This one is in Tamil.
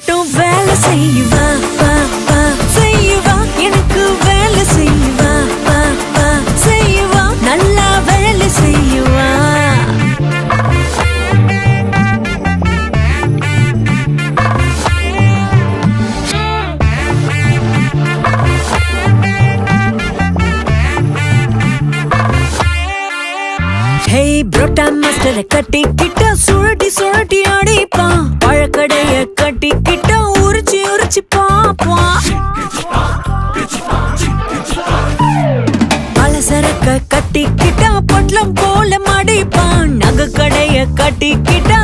மட்டும் வேலை செய்வா வா வா செய்வா எனக்கு வேலை செய்வா வா வா செய்வா நல்லா வேலை செய்வா ஹே புரோட்டா மாஸ்டரை கட்டிக்கிட்டா சுழட்டி சுழட்டி அடிப்பான் பழக்கடைய கட்டிக்கிட்டா உரிச்சு உரிச்சு பாப்பான் பலசரக்க கட்டிக்கிட்டா பொட்டலம் போல மடிப்பான் நகை கடைய கட்டிக்கிட்டா